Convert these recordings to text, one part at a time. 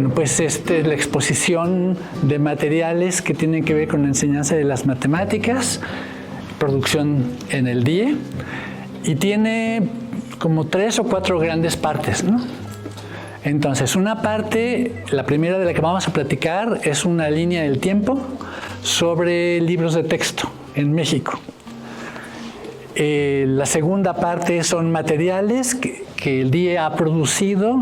Bueno, pues es la exposición de materiales que tienen que ver con la enseñanza de las matemáticas, producción en el DIE, y tiene como 3 o 4 grandes partes, ¿no? Entonces, una parte, la primera de la que vamos a platicar, es una línea del tiempo sobre libros de texto en México. La segunda parte son materiales que el DIE ha producido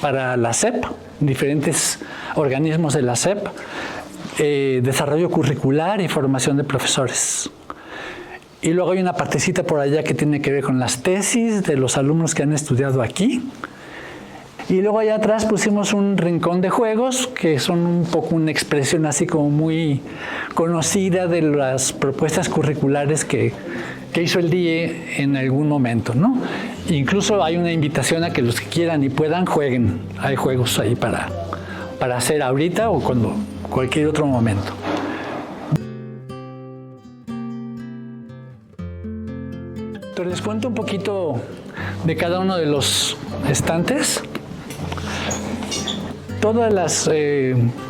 para la SEP, diferentes organismos de la SEP, desarrollo curricular y formación de profesores. Y luego hay una partecita por allá que tiene que ver con las tesis de los alumnos que han estudiado aquí. Y luego allá atrás pusimos un rincón de juegos, que son un poco una expresión así como muy conocida de las propuestas curriculares que hizo el DIE en algún momento, ¿no? Incluso hay una invitación a que los que quieran y puedan jueguen. Hay juegos ahí para hacer ahorita o cuando cualquier otro momento. Entonces les cuento un poquito de cada uno de los estantes. Todas las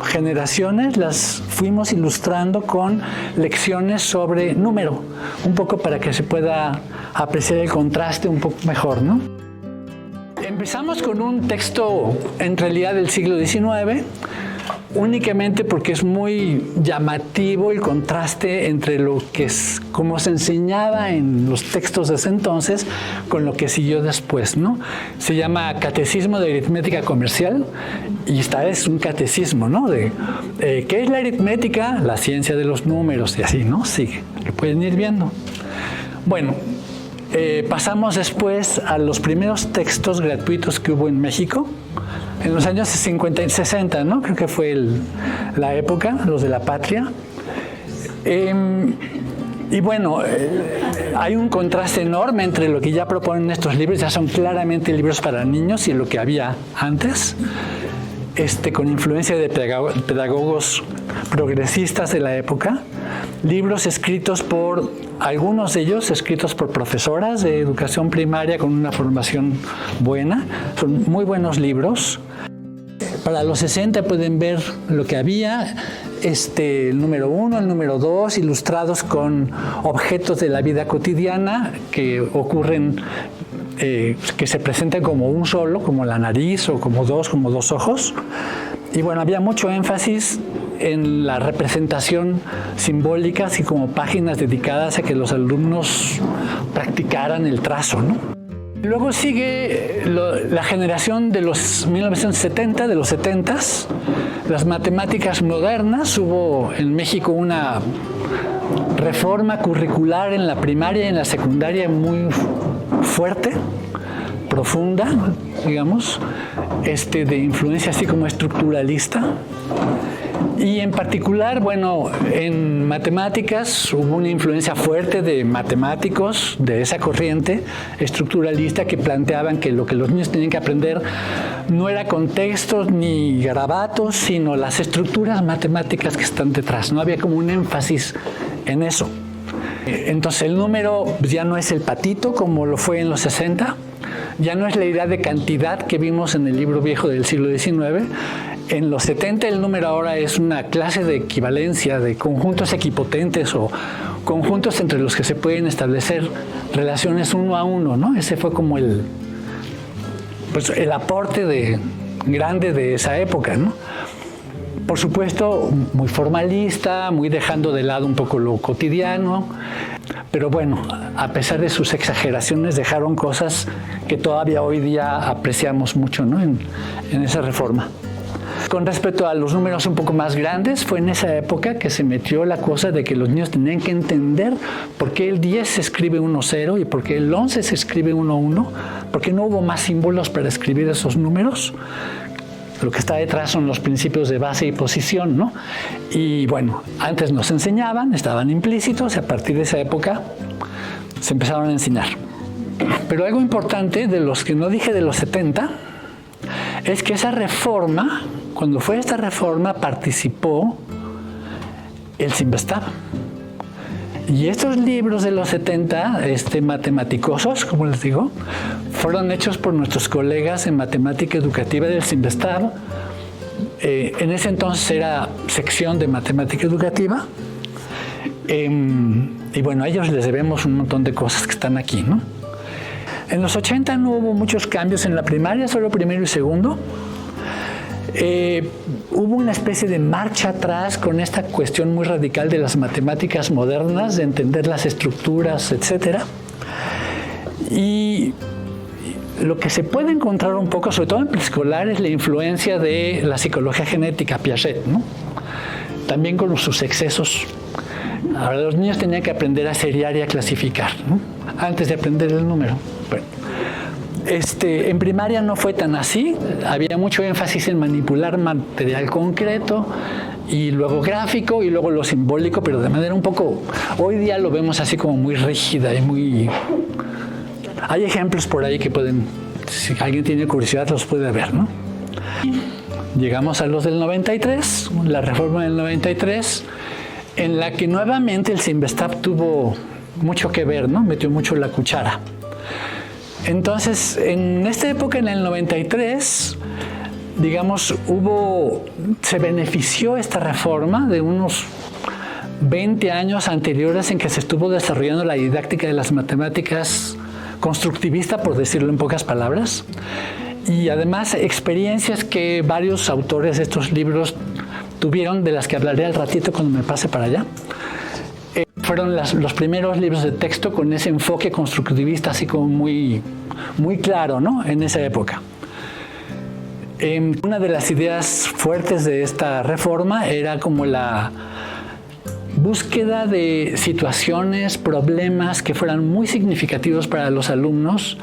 generaciones las fuimos ilustrando con lecciones sobre número, un poco para que se pueda apreciar el contraste un poco mejor, ¿no? Empezamos con un texto en realidad del siglo XIX, únicamente porque es muy llamativo el contraste entre lo que es como se enseñaba en los textos de ese entonces con lo que siguió después, ¿no? Se llama Catecismo de Aritmética Comercial y esta es un catecismo, ¿no? ¿Qué es la aritmética? La ciencia de los números y así, ¿no? Sigue, lo pueden ir viendo. Bueno, pasamos después a los primeros textos gratuitos que hubo en México. En los años 50 y 60, ¿no? Creo que fue la época, los de la patria. Y bueno, hay un contraste enorme entre lo que ya proponen estos libros, ya son claramente libros para niños, y lo que había antes, con influencia de pedagogos progresistas de la época. Libros escritos por, algunos de ellos escritos por profesoras de educación primaria con una formación buena. Son muy buenos libros. Para los 60 pueden ver lo que había, el número 1, el número 2, ilustrados con objetos de la vida cotidiana que ocurren, que se presentan como un solo, como la nariz, o como dos ojos. Y bueno, había mucho énfasis en la representación simbólica, así como páginas dedicadas a que los alumnos practicaran el trazo, ¿no? Luego sigue la generación de los 1970, de los 70s, las matemáticas modernas. Hubo en México una reforma curricular en la primaria y en la secundaria muy fuerte, profunda, digamos, de influencia así como estructuralista. Y en particular, bueno, en matemáticas hubo una influencia fuerte de matemáticos de esa corriente estructuralista que planteaban que lo que los niños tenían que aprender no era contextos ni garabatos, sino las estructuras matemáticas que están detrás. No había como un énfasis en eso. Entonces el número ya no es el patito como lo fue en los 60, ya no es la idea de cantidad que vimos en el libro viejo del siglo XIX. En los 70 el número ahora es una clase de equivalencia de conjuntos equipotentes o conjuntos entre los que se pueden establecer relaciones uno a uno, ¿no? Ese fue como el aporte grande de esa época, ¿no? Por supuesto, muy formalista, muy dejando de lado un poco lo cotidiano, pero bueno, a pesar de sus exageraciones, dejaron cosas que todavía hoy día apreciamos mucho, ¿no? en esa reforma. Con respecto a los números un poco más grandes, fue en esa época que se metió la cosa de que los niños tenían que entender por qué el 10 se escribe 1-0 y por qué el 11 se escribe 1-1, porque no hubo más símbolos para escribir esos números. Lo que está detrás son los principios de base y posición, ¿no? Y bueno, antes nos enseñaban, estaban implícitos, y a partir de esa época se empezaron a enseñar. Pero algo importante de los que no dije de los 70 es que esa reforma, cuando fue esta reforma, participó el Cinvestav. Y estos libros de los 70, matematicosos, como les digo, fueron hechos por nuestros colegas en matemática educativa del Cinvestav, En ese entonces era sección de matemática educativa. Y bueno, a ellos les debemos un montón de cosas que están aquí, ¿no? En los 80 no hubo muchos cambios en la primaria, solo primero y segundo. Hubo una especie de marcha atrás con esta cuestión muy radical de las matemáticas modernas, de entender las estructuras, etc. Y lo que se puede encontrar un poco, sobre todo en preescolar, es la influencia de la psicología genética, Piaget, ¿no? También con sus excesos. Ahora los niños tenían que aprender a seriar y a clasificar, ¿no? Antes de aprender el número. Bueno, en primaria no fue tan así, había mucho énfasis en manipular material concreto y luego gráfico y luego lo simbólico, pero de manera un poco, hoy día lo vemos así como muy rígida y muy... Hay ejemplos por ahí que pueden, si alguien tiene curiosidad, los puede ver, ¿no? Llegamos a los del 93, la reforma del 93, en la que nuevamente el Cinvestav tuvo mucho que ver, ¿no? Metió mucho la cuchara. Entonces, en esta época, en el 93, digamos, se benefició esta reforma de unos 20 años anteriores en que se estuvo desarrollando la didáctica de las matemáticas constructivista, por decirlo en pocas palabras, y además experiencias que varios autores de estos libros tuvieron, de las que hablaré al ratito cuando me pase para allá. Fueron los primeros libros de texto con ese enfoque constructivista así como muy, muy claro, ¿no? En esa época. Una de las ideas fuertes de esta reforma era como la búsqueda de situaciones, problemas que fueran muy significativos para los alumnos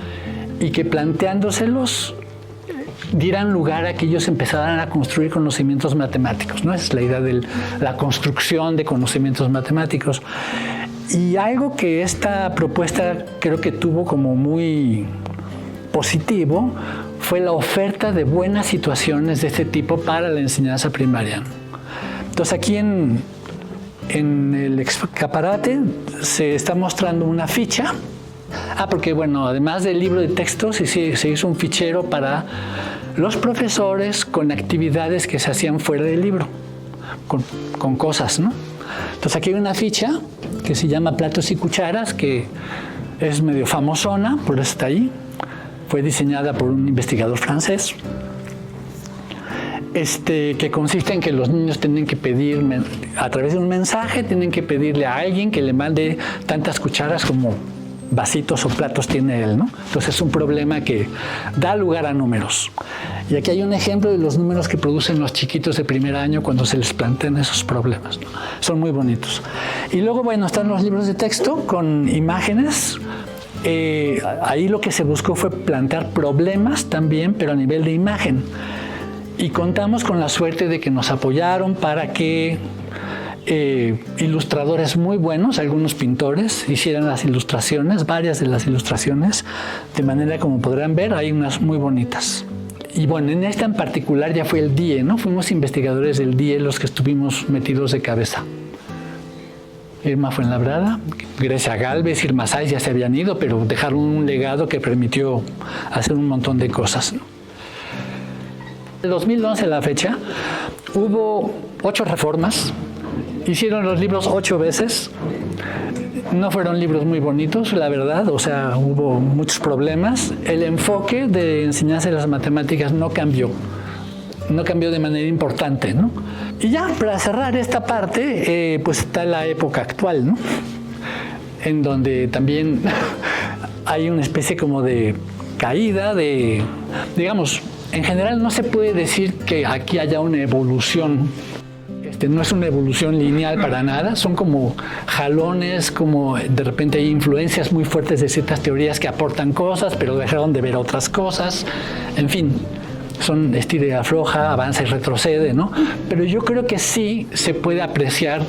y que planteándoselos dieran lugar a que ellos empezaran a construir conocimientos matemáticos, ¿no? Esa es la idea de la construcción de conocimientos matemáticos. Y algo que esta propuesta creo que tuvo como muy positivo fue la oferta de buenas situaciones de este tipo para la enseñanza primaria. Entonces aquí en el escaparate se está mostrando una ficha. Porque bueno, además del libro de textos, se hizo un fichero para los profesores con actividades que se hacían fuera del libro, con cosas, ¿no? Entonces aquí hay una ficha que se llama Platos y Cucharas, que es medio famosona, por eso está ahí. Fue diseñada por un investigador francés. Que consiste en que los niños tienen que pedir, a través de un mensaje, tienen que pedirle a alguien que le mande tantas cucharas como vasitos o platos tiene él, ¿no? Entonces es un problema que da lugar a números. Y aquí hay un ejemplo de los números que producen los chiquitos de primer año cuando se les plantean esos problemas, ¿no? Son muy bonitos. Y luego, bueno, están los libros de texto con imágenes. Ahí lo que se buscó fue plantear problemas también, pero a nivel de imagen. Y contamos con la suerte de que nos apoyaron para que ilustradores muy buenos, algunos pintores, hicieran las ilustraciones, varias de las ilustraciones, de manera como podrán ver, hay unas muy bonitas. Y bueno, en esta en particular ya fue el DIE, ¿no? Fuimos investigadores del DIE los que estuvimos metidos de cabeza. Irma Fuenlabrada, Grecia Galvez, Irma Sáiz ya se habían ido, pero dejaron un legado que permitió hacer un montón de cosas, ¿no? En 2011 a la fecha hubo 8 reformas. Hicieron los libros 8 veces, no fueron libros muy bonitos, la verdad, o sea, hubo muchos problemas. El enfoque de enseñanza de las matemáticas no cambió de manera importante, ¿no? Y ya, para cerrar esta parte, pues está la época actual, ¿no? En donde también hay una especie como de caída digamos, en general no se puede decir que aquí haya una evolución. No es una evolución lineal para nada, son como jalones, como de repente hay influencias muy fuertes de ciertas teorías que aportan cosas, pero dejaron de ver otras cosas. En fin, son estira y afloja, avanza y retrocede, ¿no? Pero yo creo que sí se puede apreciar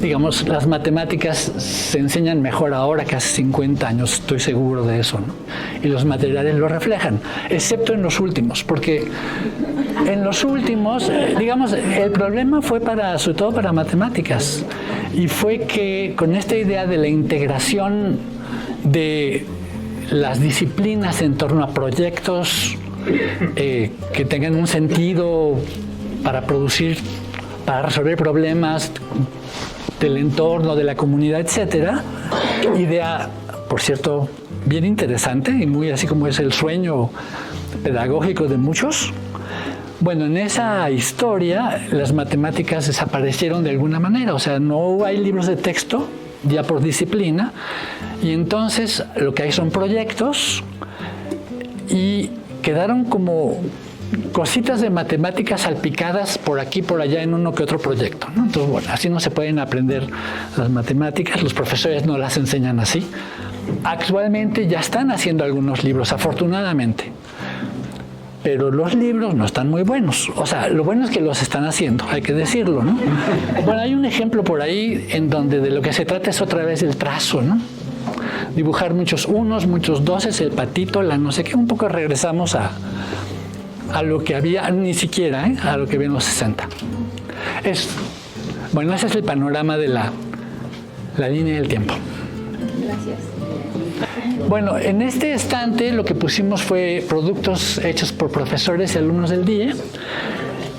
digamos, las matemáticas se enseñan mejor ahora que hace 50 años, estoy seguro de eso, ¿no? Y los materiales lo reflejan, excepto en los últimos, porque en los últimos, digamos, el problema fue sobre todo para matemáticas, y fue que con esta idea de la integración de las disciplinas en torno a proyectos que tengan un sentido para producir, para resolver problemas del entorno, de la comunidad, etcétera. Idea, por cierto, bien interesante y muy así como es el sueño pedagógico de muchos. Bueno, en esa historia las matemáticas desaparecieron de alguna manera, o sea, no hay libros de texto ya por disciplina, y entonces lo que hay son proyectos y quedaron como cositas de matemáticas salpicadas por aquí por allá en uno que otro proyecto, ¿no? Entonces, bueno, así no se pueden aprender las matemáticas, los profesores no las enseñan así. Actualmente ya están haciendo algunos libros, afortunadamente, pero los libros no están muy buenos. O sea, lo bueno es que los están haciendo, hay que decirlo, ¿no? Bueno, hay un ejemplo por ahí en donde de lo que se trata es otra vez el trazo, ¿no? Dibujar muchos unos, muchos doces, el patito, la no sé qué, un poco regresamos a lo que había, ni siquiera, a lo que había en los 60. Bueno, ese es el panorama de la línea del tiempo. Gracias. Bueno, en este estante lo que pusimos fue productos hechos por profesores y alumnos del DIE.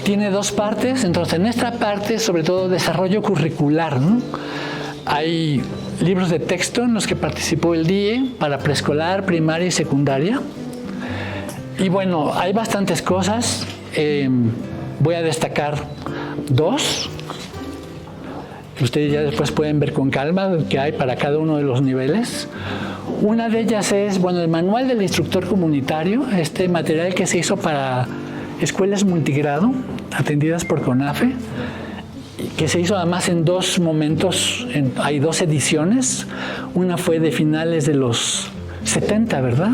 Tiene dos partes, entonces en esta parte sobre todo desarrollo curricular, ¿no? Hay libros de texto en los que participó el DIE para preescolar, primaria y secundaria. Y bueno, hay bastantes cosas. Voy a destacar dos. Ustedes ya después pueden ver con calma qué hay para cada uno de los niveles. Una de ellas es, bueno, el manual del instructor comunitario, este material que se hizo para escuelas multigrado, atendidas por CONAFE, que se hizo además en dos momentos, hay dos ediciones. Una fue de finales de los 70, ¿verdad?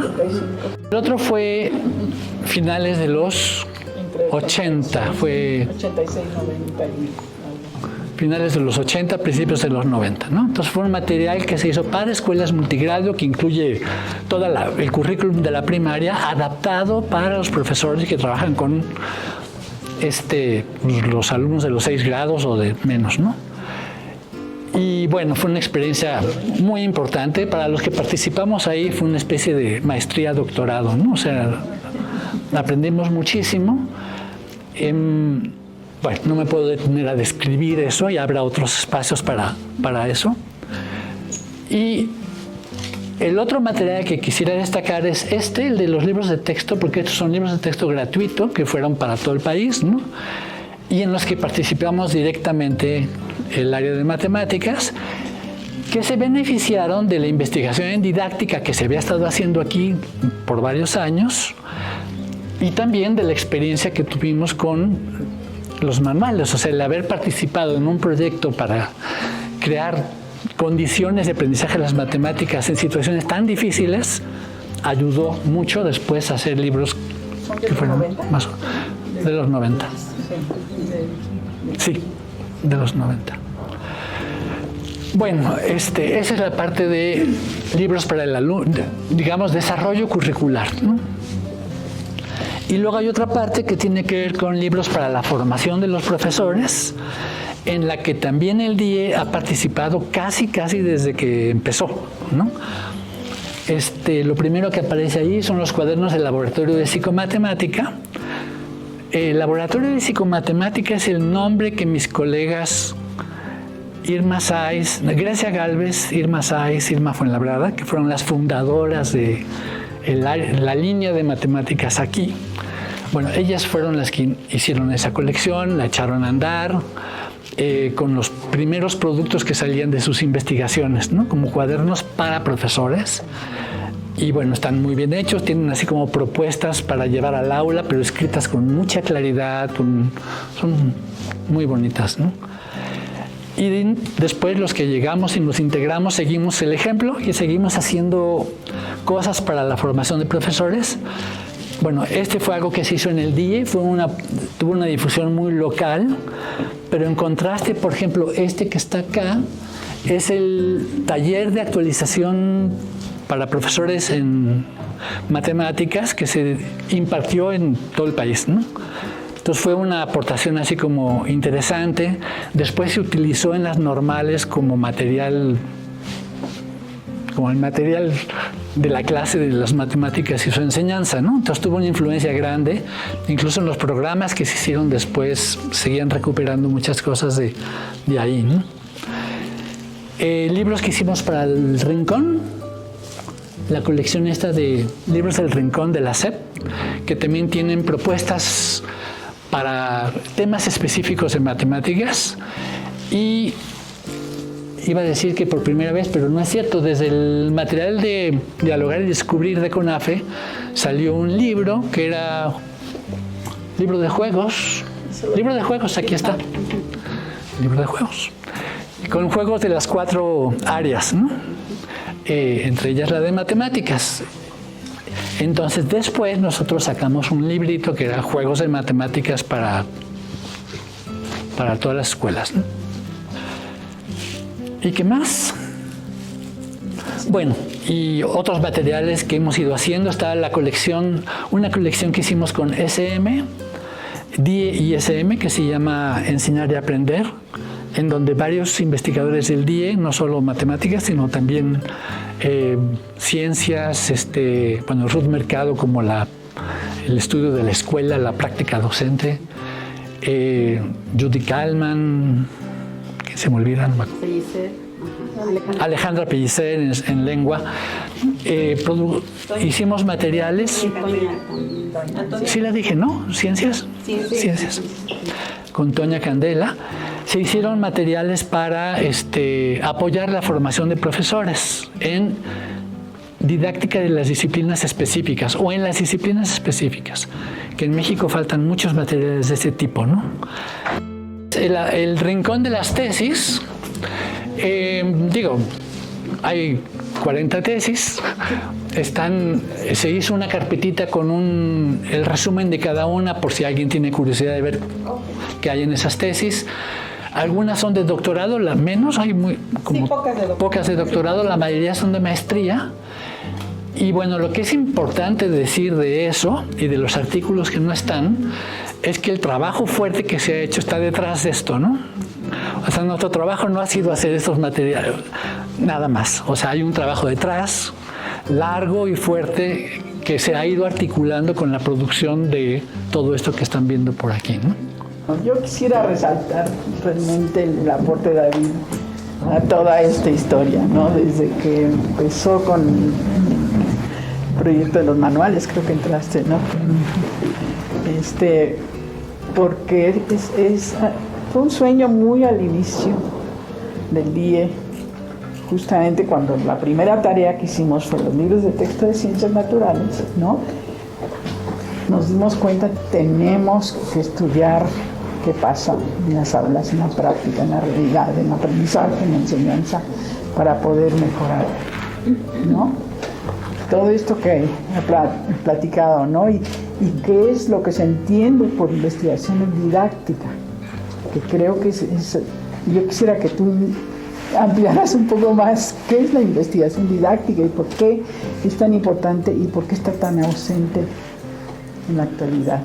El otro fue finales de los 80, fue 86, 90 finales de los 80, principios de los 90, ¿no? Entonces fue un material que se hizo para escuelas multigrado, que incluye todo el currículum de la primaria, adaptado para los profesores que trabajan con los alumnos de los 6 grados o de menos, ¿no? Y bueno, fue una experiencia muy importante. Para los que participamos ahí fue una especie de maestría, doctorado, ¿no? O sea, aprendimos muchísimo. Bueno, no me puedo detener a describir eso, y habrá otros espacios para eso. Y el otro material que quisiera destacar es el de los libros de texto, porque estos son libros de texto gratuitos que fueron para todo el país, ¿no? Y en los que participamos directamente el área de matemáticas, que se beneficiaron de la investigación en didáctica que se había estado haciendo aquí por varios años, y también de la experiencia que tuvimos con los manuales, o sea, el haber participado en un proyecto para crear condiciones de aprendizaje de las matemáticas en situaciones tan difíciles, ayudó mucho después a hacer libros que fueron más de los 90. Sí, de los 90. Bueno, esa es la parte de libros para el alumno, digamos, desarrollo curricular, ¿no? Y luego hay otra parte que tiene que ver con libros para la formación de los profesores, en la que también el DIE ha participado casi desde que empezó, ¿no? Lo primero que aparece ahí son los cuadernos del laboratorio de psicomatemática. El laboratorio de psicomatemática es el nombre que mis colegas Irma Sáiz, Grecia Galvez, Irma Sáiz, Irma Fuenlabrada, que fueron las fundadoras de la línea de matemáticas aquí. Bueno, ellas fueron las que hicieron esa colección, la echaron a andar con los primeros productos que salían de sus investigaciones, ¿no? Como cuadernos para profesores. Y bueno, están muy bien hechos, tienen así como propuestas para llevar al aula, pero escritas con mucha claridad, son muy bonitas, ¿no? Y después los que llegamos y nos integramos seguimos el ejemplo y seguimos haciendo cosas para la formación de profesores. Bueno, fue algo que se hizo en el DIE, tuvo una difusión muy local, pero en contraste, por ejemplo, que está acá es el taller de actualización para profesores en matemáticas que se impartió en todo el país, ¿no? Entonces fue una aportación así como interesante. Después se utilizó en las normales como el material de la clase de las matemáticas y su enseñanza, ¿no? Entonces tuvo una influencia grande, incluso en los programas que se hicieron después seguían recuperando muchas cosas de ahí, ¿no? Libros que hicimos para el Rincón, la colección esta de libros del Rincón de la SEP, que también tienen propuestas para temas específicos en matemáticas. Y iba a decir que por primera vez, pero no es cierto, desde el material de Dialogar y Descubrir de CONAFE salió un libro que era libro de juegos, aquí está, libro de juegos, con juegos de las 4 áreas, ¿no? Entre ellas la de matemáticas. Entonces después nosotros sacamos un librito que era juegos de matemáticas para todas las escuelas, ¿no? ¿Y qué más? Bueno, y otros materiales que hemos ido haciendo. Está la colección, una colección que hicimos con SM, DIE y SM, que se llama Enseñar y Aprender, en donde varios investigadores del DIE, no solo matemáticas, sino también ciencias, Ruth Mercado, como el estudio de la escuela, la práctica docente, Judy Kalman, que se me olvida, no me acuerdo. Alejandra Pellicer en lengua. Hicimos materiales. Sí la dije, ¿no? ¿Ciencias? Ciencias. Con Toña Candela. Se hicieron materiales para apoyar la formación de profesores en didáctica de las disciplinas específicas o en las disciplinas específicas, que en México faltan muchos materiales de ese tipo, ¿no? El rincón de las tesis, hay 40 tesis, se hizo una carpetita con el resumen de cada una por si alguien tiene curiosidad de ver qué hay en esas tesis. Algunas son de doctorado, las menos, hay pocas de doctorado, la mayoría son de maestría. Y bueno, lo que es importante decir de eso y de los artículos que no están es que el trabajo fuerte que se ha hecho está detrás de esto, ¿no? O sea, nuestro trabajo no ha sido hacer estos materiales, nada más. O sea, hay un trabajo detrás, largo y fuerte, que se ha ido articulando con la producción de todo esto que están viendo por aquí, ¿no? Yo quisiera resaltar realmente el aporte de David a toda esta historia, ¿no? Desde que empezó con el proyecto de los manuales, creo que entraste, ¿no? Porque fue un sueño muy al inicio del DIE, justamente cuando la primera tarea que hicimos fue los libros de texto de ciencias naturales, ¿no? Nos dimos cuenta que tenemos que estudiar qué pasa en las aulas, en la práctica, en la realidad, en el aprendizaje, en la enseñanza, para poder mejorar, ¿no? Todo esto que he platicado, ¿no? Y qué es lo que se entiende por investigación didáctica, que creo que yo quisiera que tú ampliaras un poco más qué es la investigación didáctica y por qué es tan importante y por qué está tan ausente en la actualidad.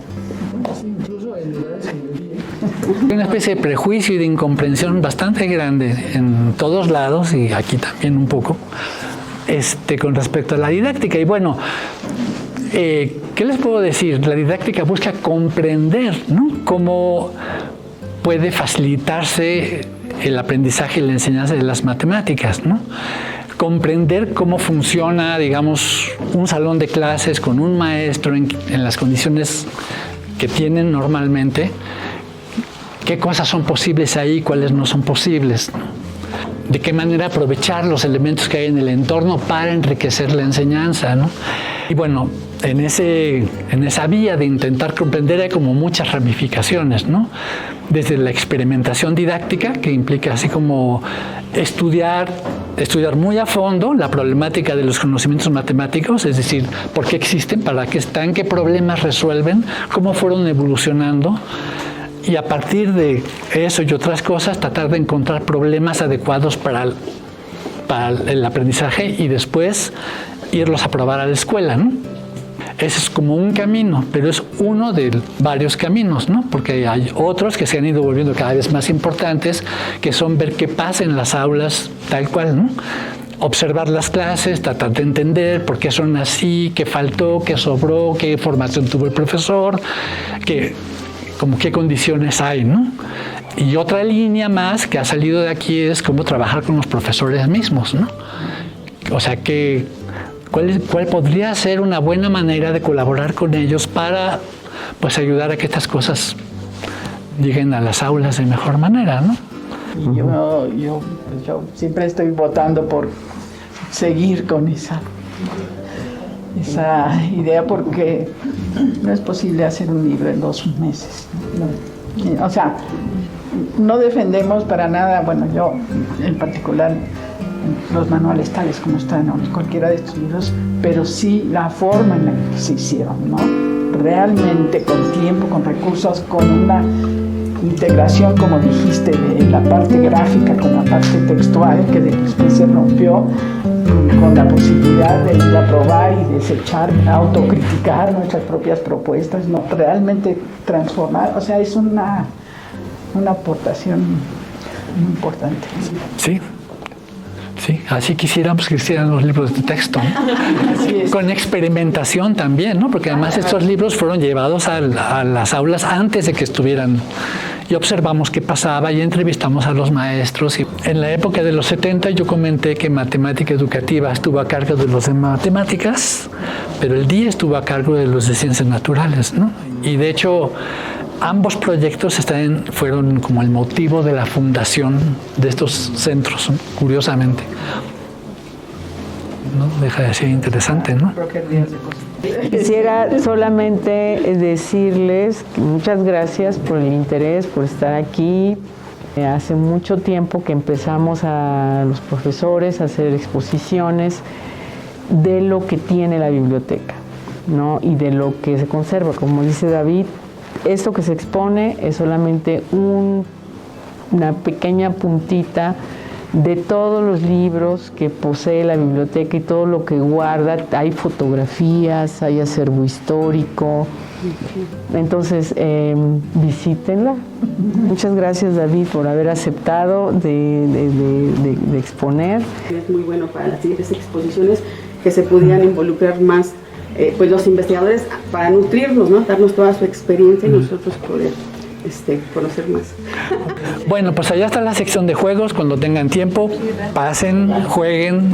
Hay una especie de prejuicio y de incomprensión bastante grande en todos lados y aquí también un poco con respecto a la didáctica. Y bueno, ¿qué les puedo decir? La didáctica busca comprender, ¿no?, cómo puede facilitarse el aprendizaje y la enseñanza de las matemáticas, ¿no? Comprender cómo funciona, digamos, un salón de clases con un maestro en las condiciones que tienen normalmente, qué cosas son posibles ahí, cuáles no son posibles, ¿no? De qué manera aprovechar los elementos que hay en el entorno para enriquecer la enseñanza, ¿no? Y bueno, en esa vía de intentar comprender hay como muchas ramificaciones, ¿no? Desde la experimentación didáctica, que implica así como estudiar muy a fondo la problemática de los conocimientos matemáticos, es decir, por qué existen, para qué están, qué problemas resuelven, cómo fueron evolucionando, y a partir de eso y otras cosas tratar de encontrar problemas adecuados para el aprendizaje y después irlos a probar a la escuela, ¿no? Ese es como un camino, pero es uno de varios caminos, ¿no? Porque hay otros que se han ido volviendo cada vez más importantes, que son ver qué pasa en las aulas tal cual, ¿no? observar las clases, tratar de entender por qué son así, qué faltó, qué sobró, qué formación tuvo el profesor, qué condiciones hay, ¿no? Y otra línea más que ha salido de aquí es cómo trabajar con los profesores mismos, ¿no? O sea, ¿cuál podría ser una buena manera de colaborar con ellos para, pues, ayudar a que estas cosas lleguen a las aulas de mejor manera, ¿no? Y yo siempre estoy votando por seguir con esa idea, porque no es posible hacer un libro en 2 meses, ¿no? O sea, no defendemos para nada, bueno, yo en particular, los manuales tales como están en cualquiera de estos libros, pero sí la forma en la que se hicieron, ¿no? Realmente con tiempo, con recursos, con una integración, como dijiste, de la parte gráfica con la parte textual, que después se rompió con la posibilidad de ir a probar y desechar, autocriticar nuestras propias propuestas, ¿no? Realmente transformar, o sea, es una aportación muy importante. Sí. Sí, así quisiéramos que hicieran los libros de texto, ¿no? Con experimentación también, ¿no? Porque además estos libros fueron llevados a las aulas antes de que estuvieran, y observamos qué pasaba y entrevistamos a los maestros. Y en la época de los 70 yo comenté que matemática educativa estuvo a cargo de los de matemáticas, pero el DIE estuvo a cargo de los de ciencias naturales, ¿no? Y de hecho, ambos proyectos fueron como el motivo de la fundación de estos centros, ¿no? Curiosamente. No deja de ser interesante, ¿no? Quisiera solamente decirles que muchas gracias por el interés, por estar aquí. Hace mucho tiempo que empezamos a los profesores a hacer exposiciones de lo que tiene la biblioteca, ¿no? Y de lo que se conserva. Como dice David, esto que se expone es solamente una pequeña puntita de todos los libros que posee la biblioteca y todo lo que guarda. Hay fotografías, hay acervo histórico. Entonces, visítenla. Muchas gracias, David, por haber aceptado de exponer. Es muy bueno para las siguientes exposiciones que se pudieran involucrar más pues los investigadores para nutrirnos, ¿no? Darnos toda su experiencia y nosotros poder conocer más. Bueno, pues allá está la sección de juegos. Cuando tengan tiempo, pasen, jueguen.